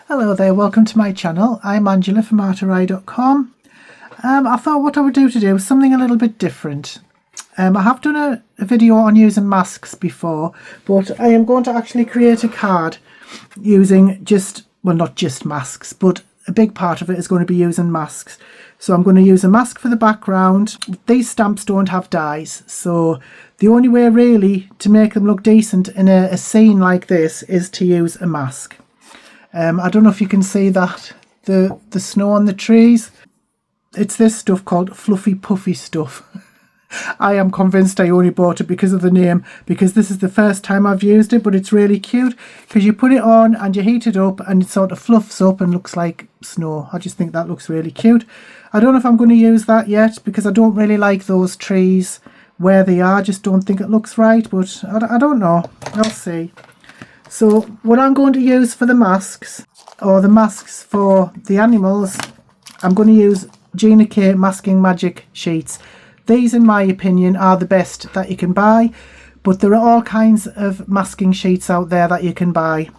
Hello there, welcome to my channel. I'm Angela from artery.com. I thought what I would do today was something a little bit different. I have done a video on using masks before, but I am going to actually create a card using not just masks, but a big part of it is going to be using masks. So I'm going to use a mask for the background. These stamps don't have dies, so the only way really to make them look decent in a scene like this is to use a mask. I don't know if you can see that, the snow on the trees. It's this stuff called fluffy puffy stuff. I am convinced I only bought it because of the name, because this is the first time I've used it, but it's really cute because you put it on and you heat it up and it sort of fluffs up and looks like snow. I just think that looks really cute. I don't know if I'm going to use that yet because I don't really like those trees where they are. I just don't think it looks right, but I don't know. I'll see. So what I'm going to use for the masks, or the masks for the animals, I'm going to use Gina Masking Magic sheets. These, in my opinion, are the best that you can buy, but there are all kinds of masking sheets out there that you can buy.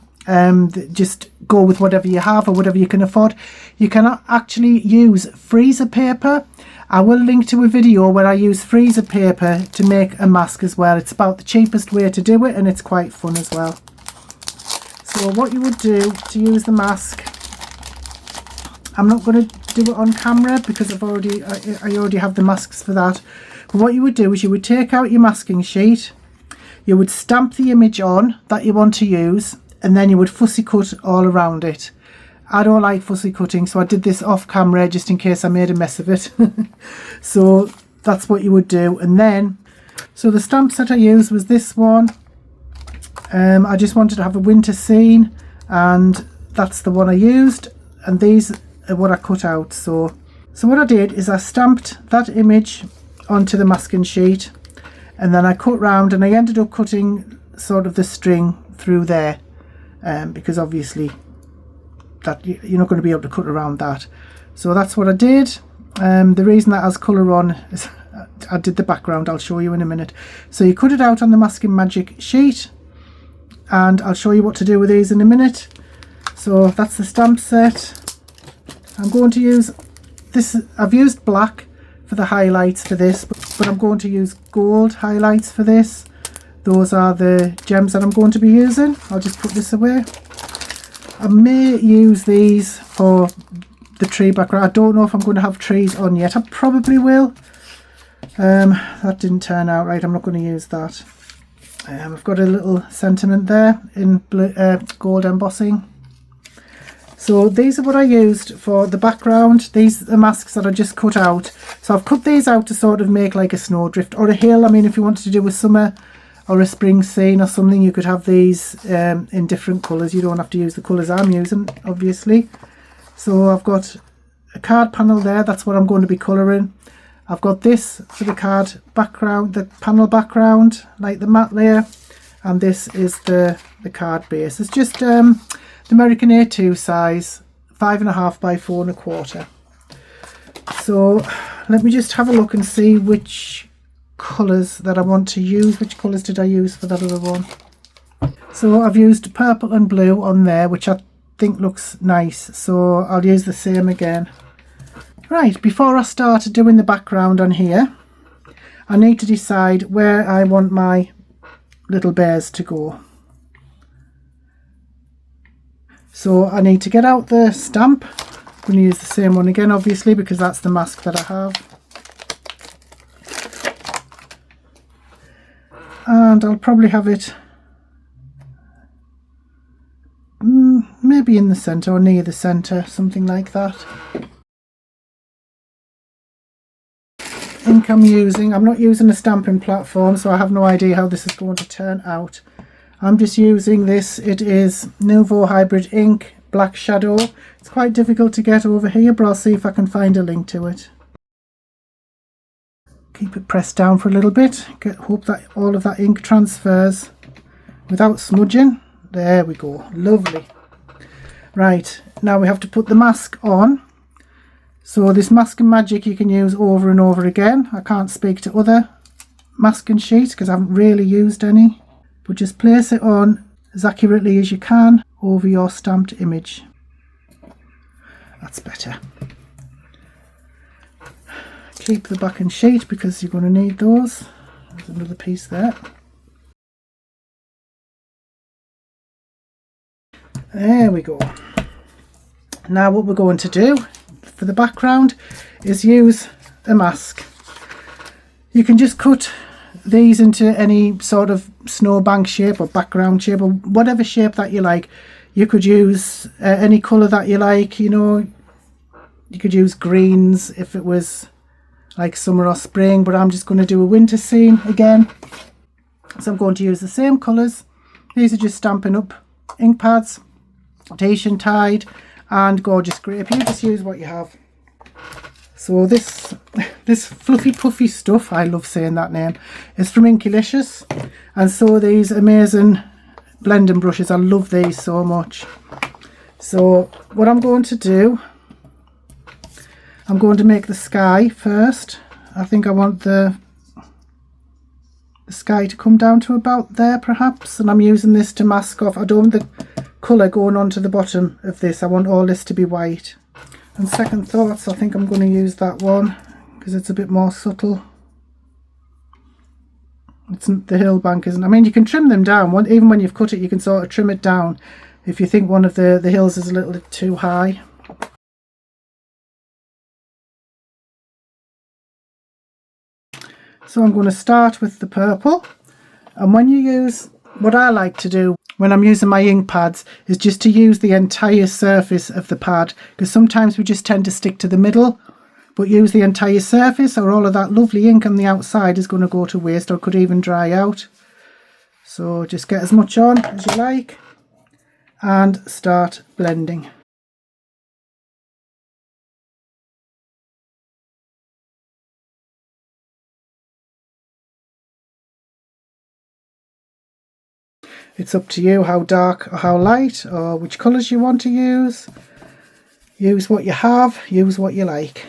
Just go with whatever you have or whatever you can afford. You can actually use freezer paper. I will link to a video where I use freezer paper to make a mask as well. It's about the cheapest way to do it, and it's quite fun as well. So what you would do to use the mask, I'm not going to do it on camera because I already have the masks for that. But what you would do is you would take out your masking sheet, you would stamp the image on that you want to use, and then you would fussy cut all around it. I don't like fussy cutting, so I did this off camera just in case I made a mess of it. So that's what you would do. And then, so the stamps that I used was this one. I just wanted to have a winter scene, and that's the one I used, and these are what I cut out. So what I did is I stamped that image onto the masking sheet, and then I cut round, and I ended up cutting sort of the string through there, because obviously that you're not going to be able to cut around that. So that's what I did. The reason that has colour on is I did the background. I'll show you in a minute. So you cut it out on the Masking Magic sheet, and I'll show you what to do with these in a minute. So that's the stamp set. I'm going to use this. I've used black for the highlights for this, but I'm going to use gold highlights for this. Those are the gems that I'm going to be using. I'll just put this away. I may use these for the tree background. I don't know if I'm going to have trees on yet. I probably will. That didn't turn out right. I'm not going to use that. I've got a little sentiment there in gold embossing. So these are what I used for the background. These are masks that I just cut out. So I've cut these out to sort of make like a snowdrift or a hill. I mean, if you wanted to do a summer or a spring scene or something, you could have these in different colours. You don't have to use the colours I'm using, obviously. So I've got a card panel there. That's what I'm going to be colouring. I've got this for the card background, the panel background, like the matte layer, and this is the card base. It's just the American A2 size, 5.5 by 4.25. So let me just have a look and see which colours that I want to use. Which colours did I use for that other one? So I've used purple and blue on there, which I think looks nice. So I'll use the same again. Right, before I start doing the background on here, I need to decide where I want my little bears to go. So I need to get out the stamp. I'm going to use the same one again, obviously, because that's the mask that I have. And I'll probably have it maybe in the centre or near the centre, something like that. Ink I'm not using a stamping platform, so I have no idea how this is going to turn out. I'm just using this. It is Nuvo Hybrid Ink Black Shadow. It's quite difficult to get over here, but I'll see if I can find a link to it. Keep it pressed down for a little bit. Hope that all of that ink transfers without smudging. There we go. Lovely. Right, now we have to put the mask on. So this Masking Magic you can use over and over again. I can't speak to other masking sheets because I haven't really used any. But just place it on as accurately as you can over your stamped image. That's better. Keep the backing sheet because you're going to need those. There's another piece there. There we go. Now what we're going to do for the background is use a mask. You can just cut these into any sort of snowbank shape or background shape or whatever shape that you like. You could use any colour that you like, you know. You could use greens if it was like summer or spring, but I'm just going to do a winter scene again. So I'm going to use the same colours. These are just Stampin' Up! Ink pads, Tahitian Tide and Gorgeous Grape. You just use what you have. So this fluffy puffy stuff, I love saying that name, is from Inkylicious. And so these amazing blending brushes, I love these so much. So what I'm going to do, I'm going to make the sky first. I think I want the sky to come down to about there perhaps, and I'm using this to mask off. I don't want the colour going onto the bottom of this. I want all this to be white. And second thoughts, I think I'm going to use that one because it's a bit more subtle. It's the hill bank, isn't it? I mean, you can trim them down. Even when you've cut it, you can sort of trim it down if you think one of the hills is a little bit too high. So I'm going to start with the purple, and when you use, what I like to do when I'm using my ink pads is just to use the entire surface of the pad, because sometimes we just tend to stick to the middle, but use the entire surface or all of that lovely ink on the outside is going to go to waste or could even dry out. So just get as much on as you like and start blending. It's up to you how dark or how light or which colours you want to use. Use what you have, use what you like.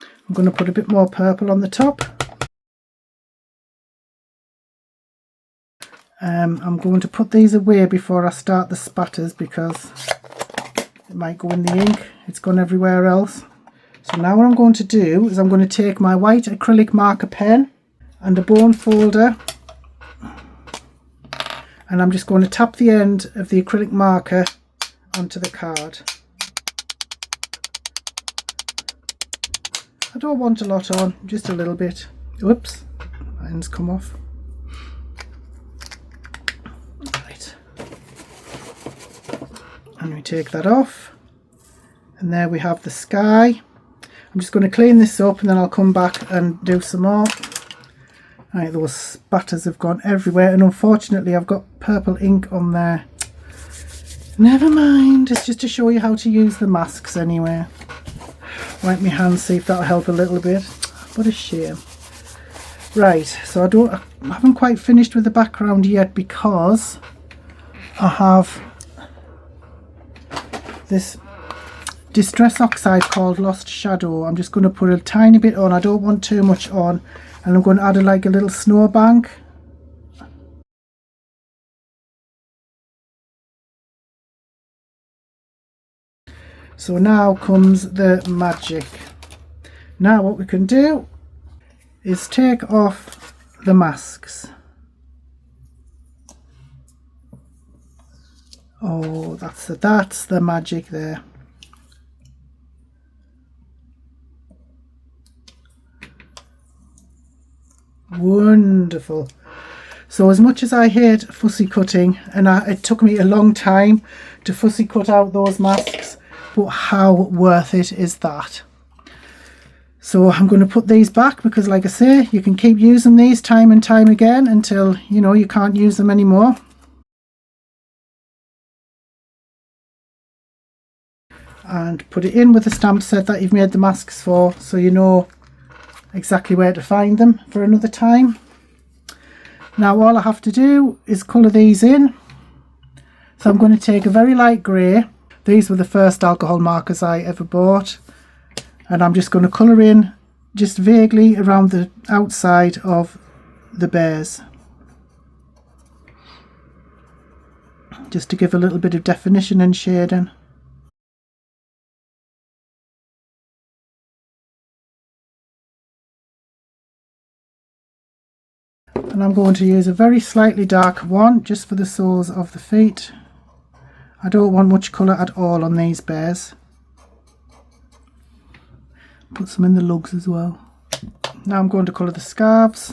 I'm going to put a bit more purple on the top. I'm going to put these away before I start the spatters because it might go in the ink. It's gone everywhere else. So now what I'm going to do is I'm going to take my white acrylic marker pen and a bone folder, and I'm just going to tap the end of the acrylic marker onto the card. I don't want a lot on, just a little bit. Whoops, that end's come off. Right. And we take that off. And there we have the sky. I'm just going to clean this up and then I'll come back and do some more. Right, those spatters have gone everywhere, and unfortunately I've got purple ink on there. Never mind, it's just to show you how to use the masks anyway. Wipe my hands, see if that'll help a little bit. What a shame. Right, so I haven't quite finished with the background yet because I have this Distress Oxide called Lost Shadow. I'm just going to put a tiny bit on. I don't want too much on. And I'm going to add like a little snowbank. So now comes the magic. Now what we can do is take off the masks. Oh, that's the magic there. Wonderful. So as much as I hate fussy cutting, and it took me a long time to fussy cut out those masks, but how worth it is that? So I'm going to put these back because, like I say, you can keep using these time and time again until you know you can't use them anymore. And put it in with the stamp set that you've made the masks for, so you know exactly where to find them for another time. Now all I have to do is colour these in. So I'm going to take a very light grey. These were the first alcohol markers I ever bought, and I'm just going to colour in just vaguely around the outside of the bears, just to give a little bit of definition and shading. And I'm going to use a very slightly dark one just for the soles of the feet. I don't want much colour at all on these bears. Put some in the lugs as well. Now I'm going to colour the scarves.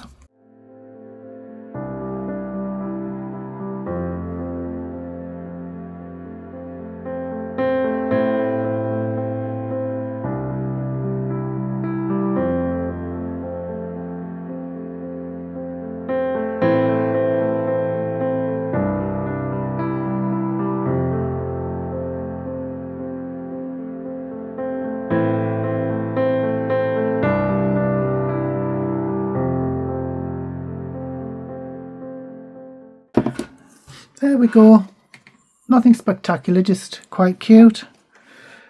There we go. Nothing spectacular, just quite cute.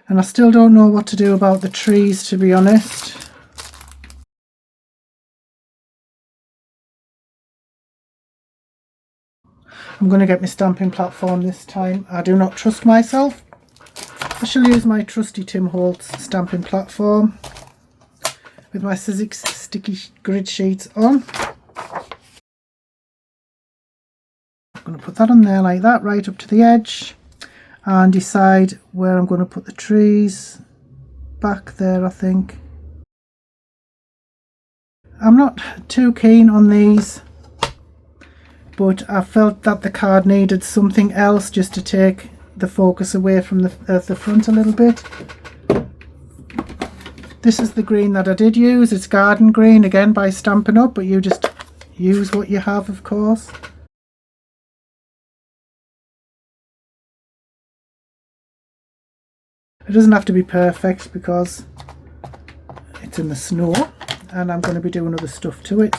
And I still don't know what to do about the trees, to be honest. I'm going to get my stamping platform this time. I do not trust myself. I shall use my trusty Tim Holtz stamping platform with my Sizzix sticky grid sheets on. I'm going to put that on there like that, right up to the edge, and decide where I'm going to put the trees. Back there, I think. I'm not too keen on these, but I felt that the card needed something else just to take the focus away from the front a little bit. This is the green that I did use. It's garden green, again by Stampin' Up, but you just use what you have, of course. It doesn't have to be perfect because it's in the snow and I'm going to be doing other stuff to it.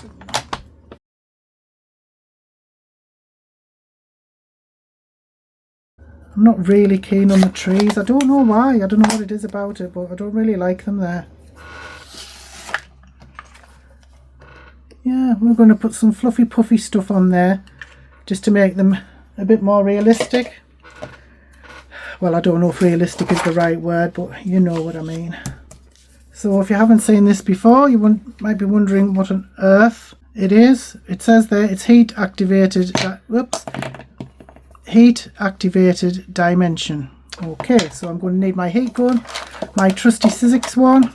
I'm not really keen on the trees. I don't know why. I don't know what it is about it, but I don't really like them there. Yeah, we're going to put some fluffy puffy stuff on there just to make them a bit more realistic. Well, I don't know if realistic is the right word, but you know what I mean. So if you haven't seen this before, you might be wondering what on earth it is. It says there it's heat activated, heat activated dimension. Okay, so I'm going to need my heat gun, my trusty Sizzix one.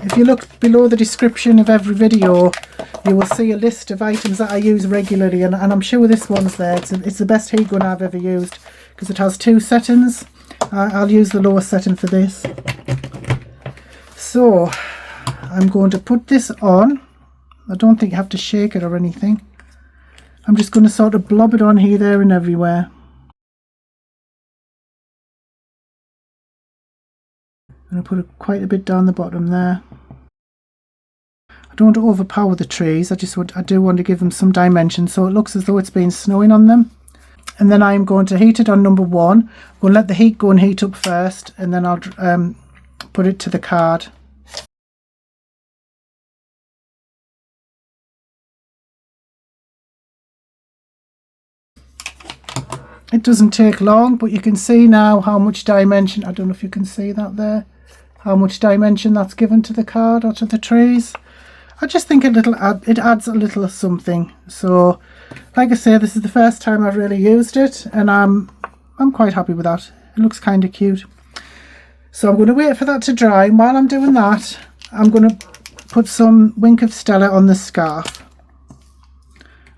If you look below the description of every video, you will see a list of items that I use regularly, and I'm sure this one's there. It's the best heat gun I've ever used because it has two settings. I'll use the lower setting for this. So I'm going to put this on. I don't think you have to shake it or anything. I'm just going to sort of blob it on here, there and everywhere. I'm going to put it quite a bit down the bottom there. I don't want to overpower the trees. I do want to give them some dimension so it looks as though it's been snowing on them. And then I'm going to heat it on number 1. I'm going to let the heat go and heat up first, and then I'll put it to the card. It doesn't take long, but you can see now how much dimension, I don't know if you can see that there, how much dimension that's given to the card or to the trees. I just think it adds a little something. So like I say, this is the first time I've really used it, and I'm quite happy with that. It looks kind of cute. So I'm going to wait for that to dry, and while I'm doing that, I'm going to put some Wink of Stella on the scarf.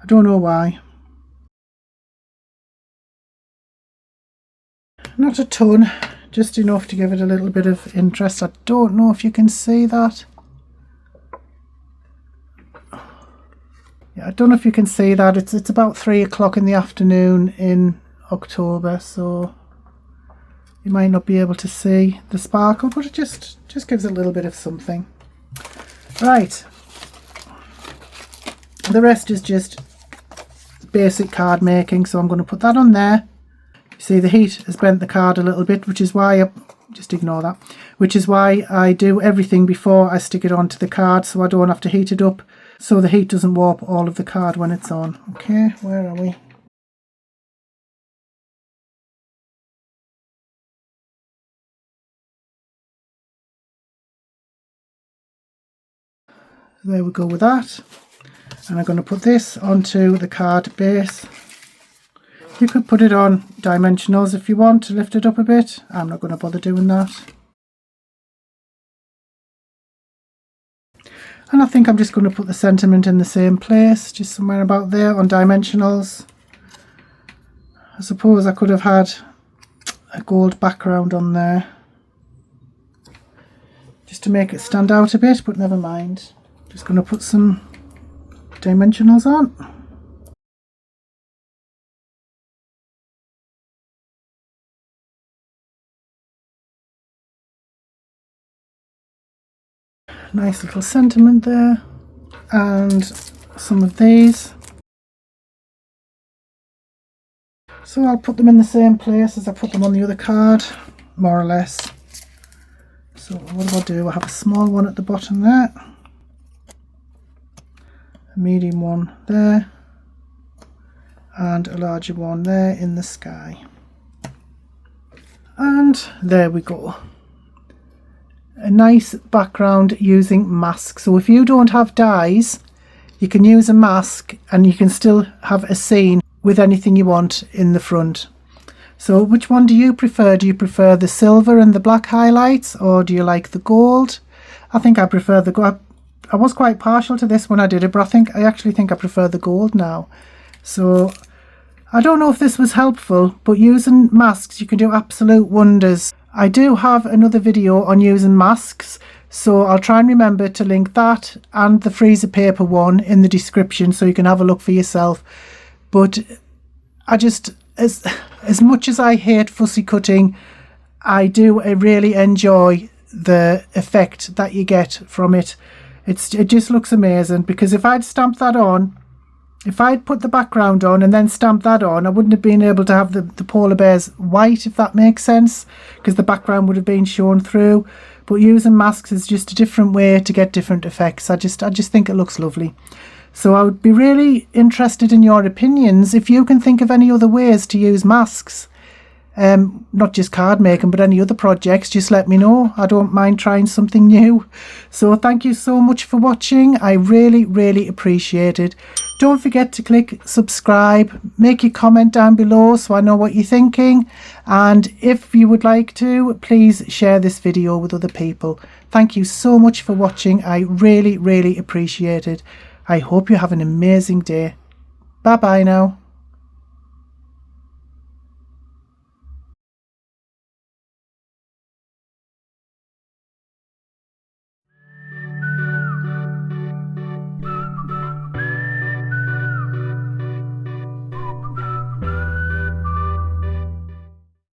I don't know why. Not a ton, just enough to give it a little bit of interest. I don't know if you can see that. Yeah, I don't know if you can see that. It's about 3 o'clock in the afternoon in October, so you might not be able to see the sparkle, but it just gives a little bit of something. Right, the rest is just basic card making, so I'm going to put that on there. You see the heat has bent the card a little bit, which is why just ignore that, which is why I do everything before I stick it onto the card, so I don't have to heat it up, so the heat doesn't warp all of the card when it's on. Okay, where are we? There we go with that. And I'm going to put this onto the card base. You could put it on dimensionals if you want to lift it up a bit. I'm not going to bother doing that. And I think I'm just going to put the sentiment in the same place, just somewhere about there on dimensionals. I suppose I could have had a gold background on there, just to make it stand out a bit, but never mind. Just going to put some dimensionals on. Nice little sentiment there, and some of these. So I'll put them in the same place as I put them on the other card, more or less. So what do? I have a small one at the bottom there, a medium one there, and a larger one there in the sky. And there we go. A nice background using masks. So if you don't have dies, you can use a mask and you can still have a scene with anything you want in the front. So which one do you prefer? Do you prefer the silver and the black highlights, or do you like the gold? I think I prefer the gold. I was quite partial to this when I did it, but I actually think I prefer the gold now. So I don't know if this was helpful, but using masks you can do absolute wonders. I do have another video on using masks, so I'll try and remember to link that and the freezer paper one in the description so you can have a look for yourself. But I just, as much as I hate fussy cutting, I do really enjoy the effect that you get from it. It just looks amazing, because if I'd stamped that on, if I'd put the background on and then stamped that on, I wouldn't have been able to have the polar bears white, if that makes sense, because the background would have been shown through. But using masks is just a different way to get different effects. I just think it looks lovely. So I would be really interested in your opinions. If you can think of any other ways to use masks, not just card making, but any other projects, just let me know. I don't mind trying something new. So thank you so much for watching. I really appreciate it. Don't forget to click subscribe, make your comment down below so I know what you're thinking, and if you would like to, please share this video with other people. Thank you so much for watching. I really appreciate it. I hope you have an amazing day. Bye bye now.